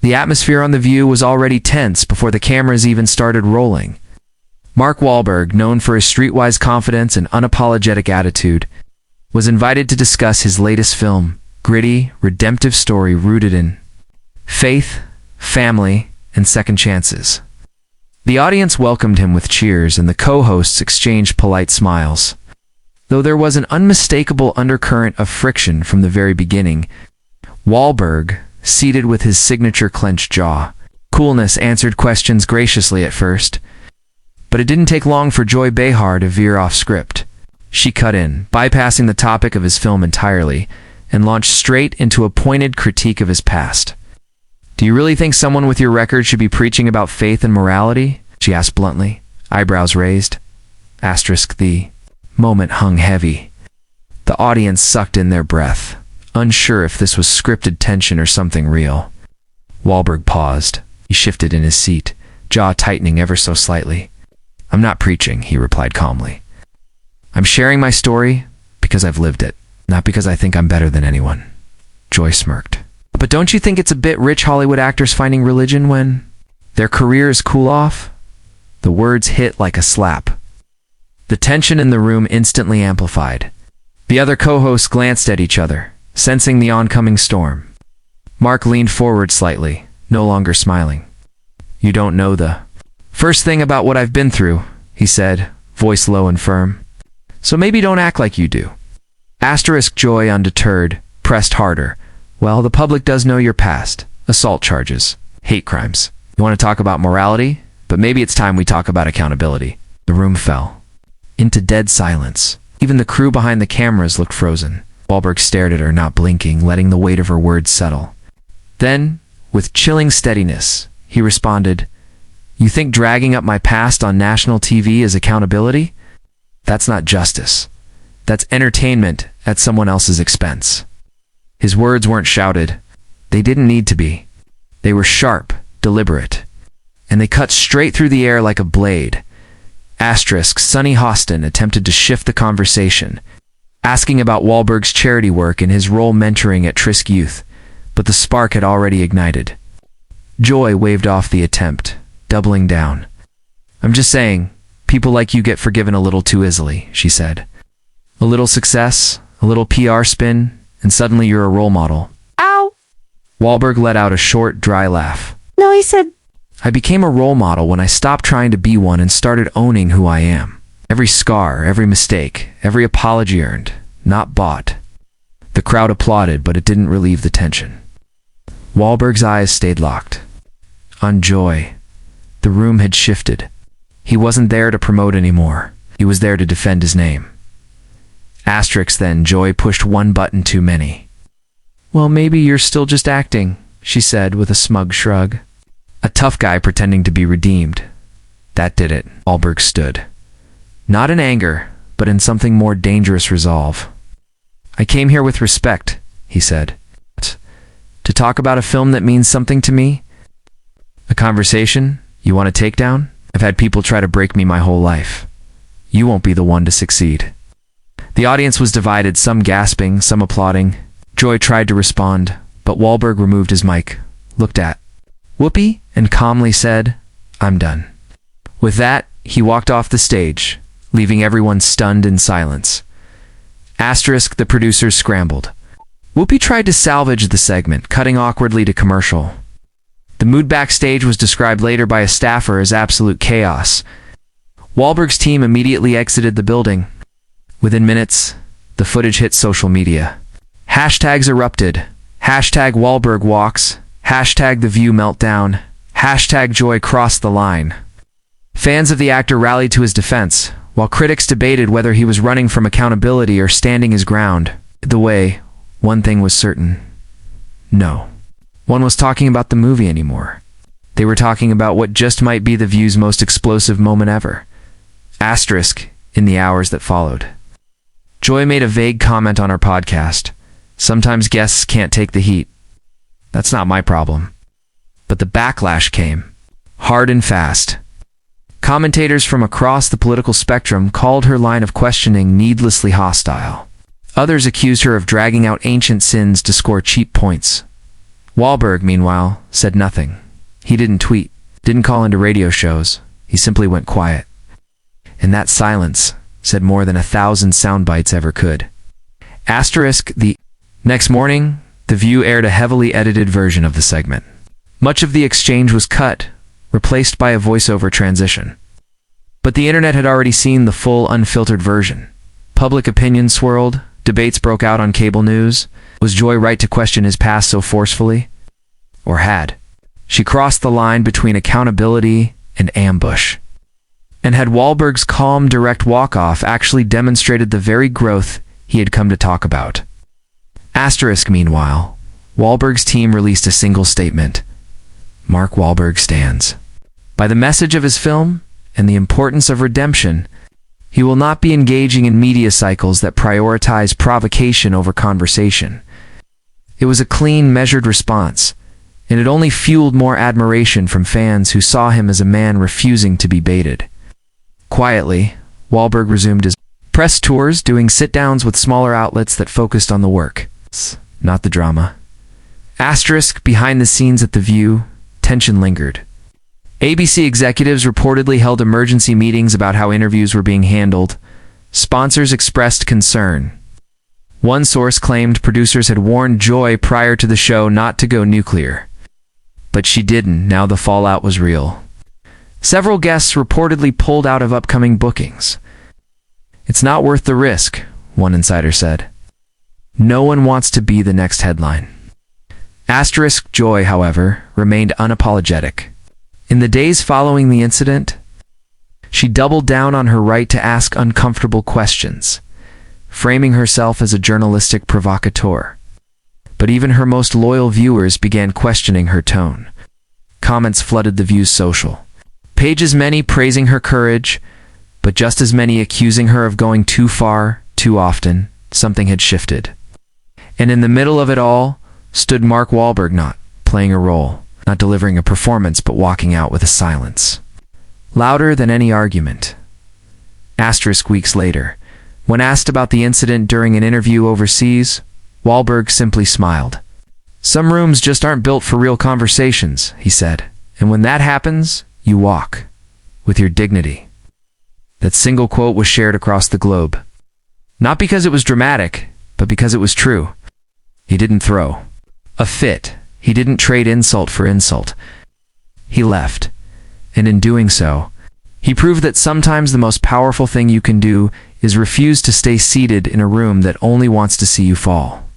The atmosphere on The View was already tense before the cameras even started rolling. Mark Wahlberg, known for his streetwise confidence and unapologetic attitude, was invited to discuss his latest film, gritty, redemptive story rooted in faith, family, and second chances. The audience welcomed him with cheers, and the co-hosts exchanged polite smiles. Though there was an unmistakable undercurrent of friction from the very beginning, Wahlberg, seated with his signature clenched jaw, coolness answered questions graciously at first. But it didn't take long for Joy Behar to veer off script. She cut in, bypassing the topic of his film entirely, and launched straight into a pointed critique of his past. "Do you really think someone with your record should be preaching about faith and morality?" she asked bluntly, eyebrows raised. The moment hung heavy. The audience sucked in their breath, unsure if this was scripted tension or something real. Wahlberg paused. He shifted in his seat, jaw tightening ever so slightly. "I'm not preaching," he replied calmly. "I'm sharing my story because I've lived it, not because I think I'm better than anyone." Joy smirked. "But don't you think it's a bit rich Hollywood actors finding religion when their careers cool off?" The words hit like a slap. The tension in the room instantly amplified. The other co-hosts glanced at each other, sensing the oncoming storm. Mark leaned forward slightly, no longer smiling. "You don't know the first thing about what I've been through," he said, voice low and firm. "So maybe don't act like you do." Joy, undeterred, pressed harder. "Well, the public does know your past. Assault charges, hate crimes. You want to talk about morality? But maybe it's time we talk about accountability." The room fell into dead silence. Even the crew behind the cameras looked frozen. Wahlberg stared at her, not blinking, letting the weight of her words settle. Then, with chilling steadiness, he responded, "You think dragging up my past on national TV is accountability? That's not justice. That's entertainment at someone else's expense." His words weren't shouted. They didn't need to be. They were sharp, deliberate, and they cut straight through the air like a blade. Sonny Hostin attempted to shift the conversation, asking about Wahlberg's charity work and his role mentoring at-risk youth, but the spark had already ignited. Joy waved off the attempt, doubling down. "I'm just saying, people like you get forgiven a little too easily," she said. "A little success, a little PR spin, and suddenly you're a role model." Ow! Wahlberg let out a short, dry laugh. "No," he said. "I became a role model when I stopped trying to be one and started owning who I am. Every scar, every mistake, every apology earned, not bought." The crowd applauded, but it didn't relieve the tension. Wahlberg's eyes stayed locked on Joy. The room had shifted. He wasn't there to promote anymore. He was there to defend his name. Then Joy pushed one button too many. "Well, maybe you're still just acting," she said with a smug shrug. A tough guy pretending to be redeemed. That did it. Wahlberg stood. Not in anger, but in something more dangerous resolve. "I came here with respect," he said. "To talk about a film that means something to me. A conversation you want to take down? I've had people try to break me my whole life. You won't be the one to succeed." The audience was divided, some gasping, some applauding. Joy tried to respond, but Wahlberg removed his mic, looked at Whoopi, and calmly said, "I'm done." With that, he walked off the stage, leaving everyone stunned in silence. The producers scrambled. Whoopi tried to salvage the segment, cutting awkwardly to commercial. The mood backstage was described later by a staffer as absolute chaos. Wahlberg's team immediately exited the building. Within minutes, the footage hit social media. Hashtags erupted. Hashtag Wahlberg walks. Hashtag The View meltdown. Hashtag Joy crossed the line. Fans of the actor rallied to his defense, while critics debated whether he was running from accountability or standing his ground. Either way, one thing was certain. No one was talking about the movie anymore. They were talking about what just might be The View's most explosive moment ever. In the hours that followed. Joy made a vague comment on her podcast. Sometimes guests can't take the heat. That's not my problem. But the backlash came. Hard and fast. Commentators from across the political spectrum called her line of questioning needlessly hostile. Others accused her of dragging out ancient sins to score cheap points. Wahlberg, meanwhile, said nothing. He didn't tweet, didn't call into radio shows. He simply went quiet. And that silence said more than 1,000 sound bites ever could. The next morning, The View aired a heavily edited version of the segment. Much of the exchange was cut, replaced by a voiceover transition. But the internet had already seen the full, unfiltered version. Public opinion swirled, debates broke out on cable news. Was Joy right to question his past so forcefully? Or had she crossed the line between accountability and ambush? And had Wahlberg's calm, direct walk-off actually demonstrated the very growth he had come to talk about? Meanwhile, Wahlberg's team released a single statement. Mark Wahlberg stands by the message of his film and the importance of redemption. He will not be engaging in media cycles that prioritize provocation over conversation. It was a clean, measured response, and it only fueled more admiration from fans who saw him as a man refusing to be baited. Quietly, Wahlberg resumed his press tours, doing sit-downs with smaller outlets that focused on the work, not the drama. Behind the scenes at The View, tension lingered. ABC executives reportedly held emergency meetings about how interviews were being handled. Sponsors expressed concern. One source claimed producers had warned Joy prior to the show not to go nuclear. But she didn't. Now the fallout was real. Several guests reportedly pulled out of upcoming bookings. It's not worth the risk, one insider said. No one wants to be the next headline. Joy, however, remained unapologetic. In the days following the incident, she doubled down on her right to ask uncomfortable questions, framing herself as a journalistic provocateur. But even her most loyal viewers began questioning her tone. Comments flooded The View's social pages, many praising her courage, but just as many accusing her of going too far, too often. Something had shifted. And in the middle of it all stood Mark Wahlberg, not playing a role, not delivering a performance, but walking out with a silence louder than any argument. Weeks later, when asked about the incident during an interview overseas, Wahlberg simply smiled. Some rooms just aren't built for real conversations, he said. And when that happens, you walk with your dignity. That single quote was shared across the globe. Not because it was dramatic, but because it was true. He didn't throw a fit. He didn't trade insult for insult. He left. And in doing so, he proved that sometimes the most powerful thing you can do is refuse to stay seated in a room that only wants to see you fall.